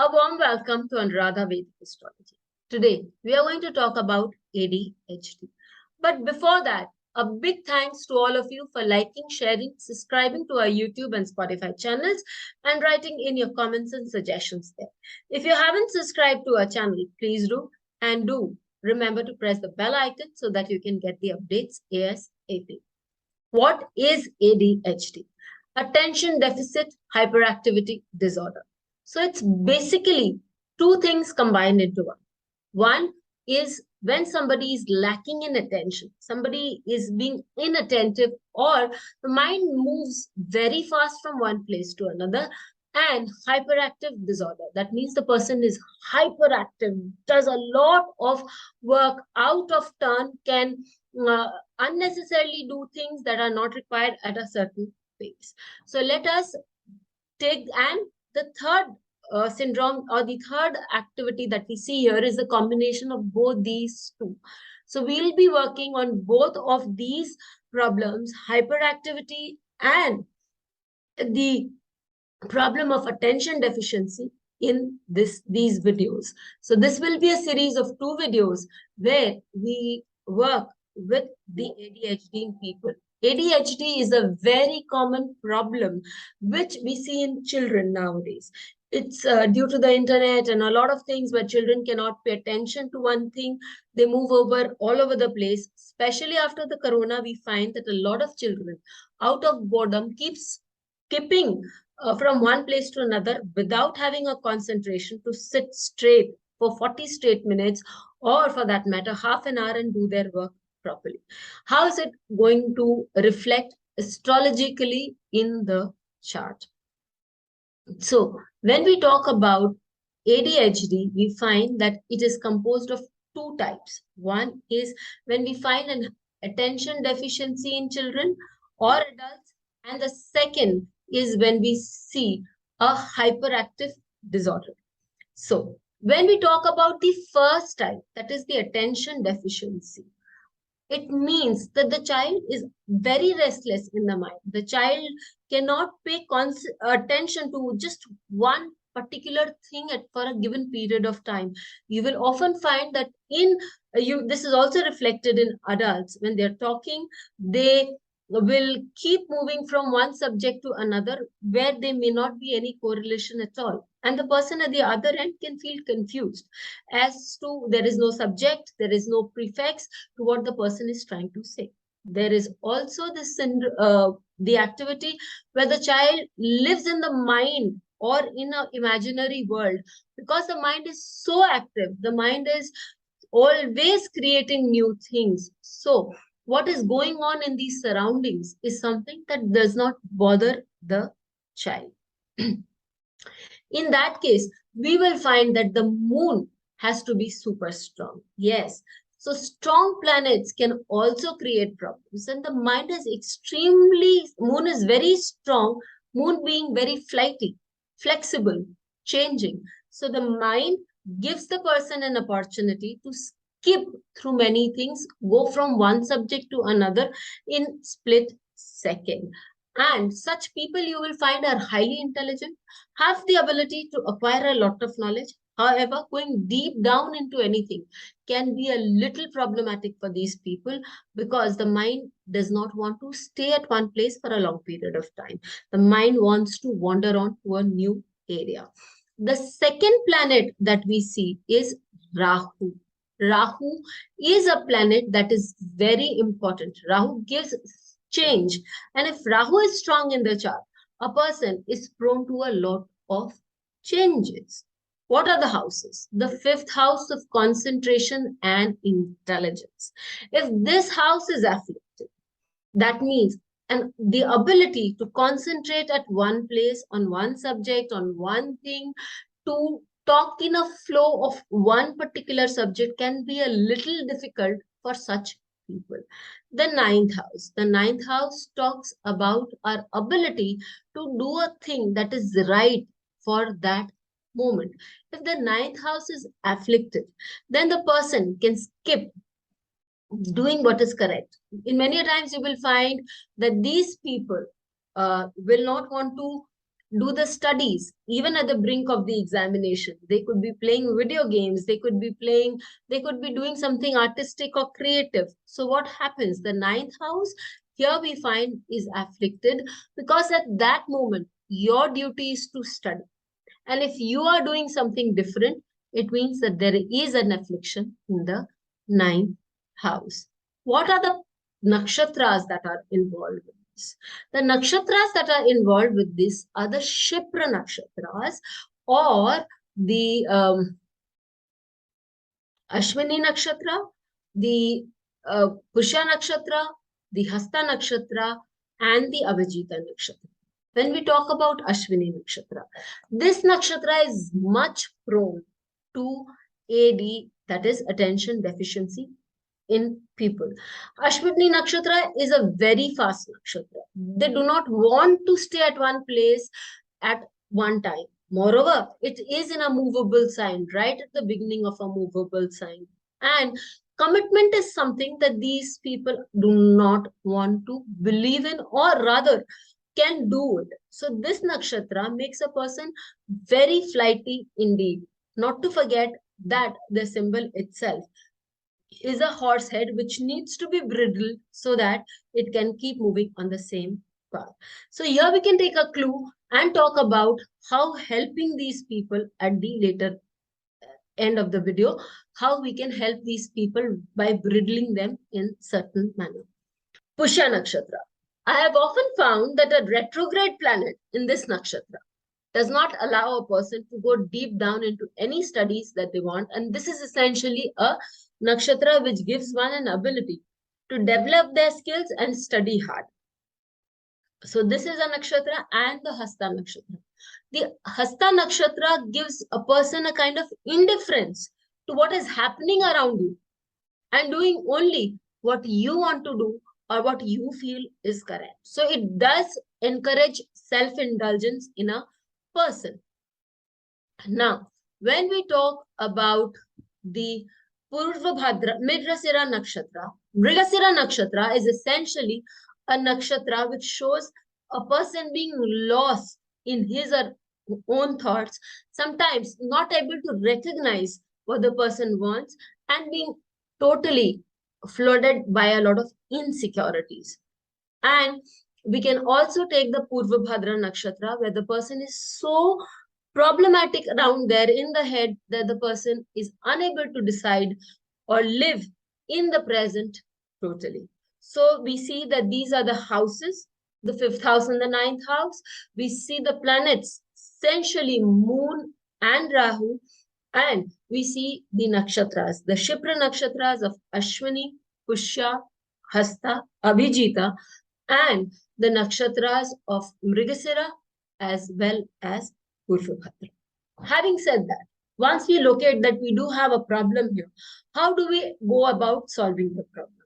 A warm welcome to Anuradha Vedic Astrology. Today, we are going to talk about ADHD. But before that, a big thanks to all of you for liking, sharing, subscribing to our YouTube and Spotify channels, and writing in your comments and suggestions there. If you haven't subscribed to our channel, please do, and do remember to press the bell icon so that you can get the updates ASAP. What is ADHD? Attention Deficit Hyperactivity Disorder. So it's basically two things combined into one. One is when somebody is lacking in attention, somebody is being inattentive, or the mind moves very fast from one place to another, and hyperactive disorder. That means the person is hyperactive, does a lot of work out of turn, can unnecessarily do things that are not required at a certain pace. So let us take, and the third syndrome or the third activity that we see here is a combination of both these two. So we'll be working on both of these problems, hyperactivity and the problem of attention deficiency, in these videos. So this will be a series of 2 videos where we work with the ADHD in people. ADHD is a very common problem which we see in children nowadays. It's due to the internet and a lot of things where children cannot pay attention to one thing. They move over all over the place. Especially after the corona, we find that a lot of children, out of boredom, keeps skipping from one place to another without having a concentration to sit straight for 40 straight minutes, or for that matter, half an hour, and do their work properly. How is it going to reflect astrologically in the chart? So when we talk about ADHD, we find that it is composed of 2 types. One is when we find an attention deficiency in children or adults, and the second is when we see a hyperactive disorder. So when we talk about the first type, that is the attention deficiency, it means that the child is very restless in the mind. The child cannot pay attention to just one particular thing for a given period of time. You will often find that this is also reflected in adults. When they're talking, they will keep moving from one subject to another where there may not be any correlation at all. And the person at the other end can feel confused as to there is no subject, there is no prefix to what the person is trying to say. There is also this the activity where the child lives in the mind or in an imaginary world, because the mind is so active. The mind is always creating new things. So what is going on in these surroundings is something that does not bother the child. In that case, we will find that the moon has to be super strong. Yes. So strong planets can also create problems, and the mind is moon is very strong, moon being very flighty, flexible, changing. So the mind gives the person an opportunity to skip through many things, go from one subject to another in split second. And such people you will find are highly intelligent, have the ability to acquire a lot of knowledge. However, going deep down into anything can be a little problematic for these people, because the mind does not want to stay at one place for a long period of time. The mind wants to wander on to a new area. The second planet that we see is Rahu. Rahu is a planet that is very important. Rahu gives change. And if Rahu is strong in the chart, a person is prone to a lot of changes. What are the houses? The 5th house of concentration and intelligence. If this house is afflicted, that means the ability to concentrate at one place, on one subject, on one thing, to talk in a flow of one particular subject can be a little difficult for such people. The 9th house. The 9th house talks about our ability to do a thing that is right for that moment. If the 9th house is afflicted, then the person can skip doing what is correct. In many times you will find that these people will not want to do the studies, even at the brink of the examination. They could be playing video games, they could be doing something artistic or creative. So what happens? The ninth house here we find is afflicted because at that moment, your duty is to study. And if you are doing something different, it means that there is an affliction in the ninth house. What are the nakshatras that are involved with this? The nakshatras that are involved with this are the Shipra nakshatras or the Ashwini nakshatra, the Pusha nakshatra, the Hasta nakshatra, and the Avijita nakshatra. When we talk about Ashwini nakshatra, this nakshatra is much prone to AD, that is attention deficiency in people. Ashwini nakshatra is a very fast nakshatra. They do not want to stay at one place at one time. Moreover, it is in a movable sign, right at the beginning of a movable sign. And commitment is something that these people do not want to believe in, or rather can do it. So this nakshatra makes a person very flighty indeed. Not to forget that the symbol itself is a horse head which needs to be bridled so that it can keep moving on the same path. So here we can take a clue and talk about how helping these people at the later end of the video, how we can help these people by bridling them in certain manner. Pusha nakshatra. I have often found that a retrograde planet in this nakshatra does not allow a person to go deep down into any studies that they want. And this is essentially a nakshatra which gives one an ability to develop their skills and study hard. So this is a nakshatra and the Hasta nakshatra. The Hasta nakshatra gives a person a kind of indifference to what is happening around you and doing only what you want to do or what you feel is correct. So it does encourage self-indulgence in a person. Now, when we talk about the Purvabhadra, Mrigasira nakshatra is essentially a nakshatra which shows a person being lost in his or own thoughts, sometimes not able to recognize what the person wants and being totally flooded by a lot of insecurities. And we can also take the Purvabhadra nakshatra where the person is so problematic around there in the head that the person is unable to decide or live in the present totally. So we see that these are the houses, the 5th house and the 9th house. We see the planets, essentially Moon and Rahu, and we see the nakshatras, the Shipra nakshatras of Ashwini, Pushya, Hasta, Abhijita, and the nakshatras of Mrigasira as well as Purvabhadra. Having said that, once we locate that we do have a problem here, how do we go about solving the problem?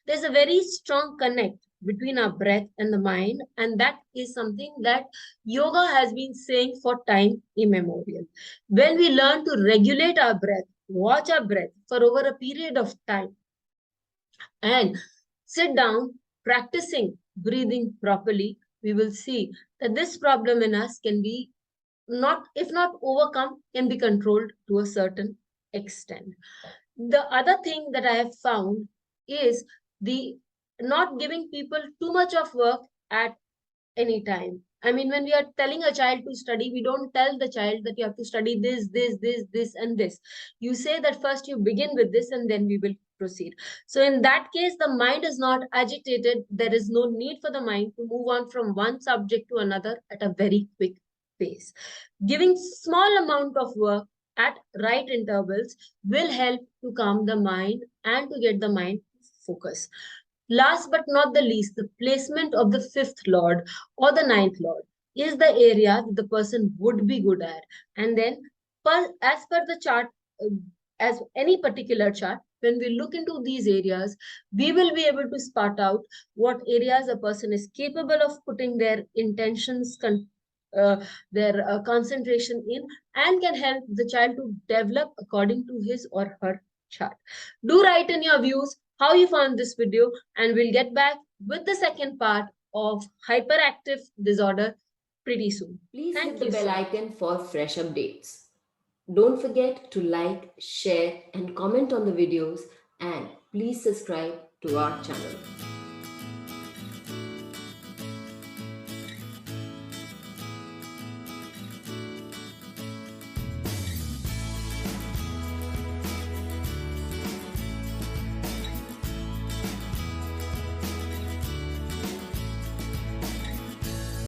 There's a very strong connect between our breath and the mind, and that is something that yoga has been saying for time immemorial. When we learn to regulate our breath, watch our breath for over a period of time, and sit down practicing breathing properly, we will see that this problem in us can be not, if not overcome, can be controlled to a certain extent. The other thing that I have found is the not giving people too much of work at any time. I mean, when we are telling a child to study, we don't tell the child that you have to study this, and this. You say that first you begin with this and then we will proceed. So in that case, the mind is not agitated. There is no need for the mind to move on from one subject to another at a very quick pace. Giving small amount of work at right intervals will help to calm the mind and to get the mind focus. Last but not the least, the placement of the 5th lord or the 9th lord is the area that the person would be good at. And then as per the chart, as any particular chart, when we look into these areas, we will be able to spot out what areas a person is capable of putting their intentions, their concentration in, and can help the child to develop according to his or her chart. Do write in your views how you found this video, and we'll get back with the second part of hyperactive disorder pretty soon. Please hit Thank the you bell so icon much. for fresh updates. Don't forget to like, share, and comment on the videos, and please subscribe to our channel.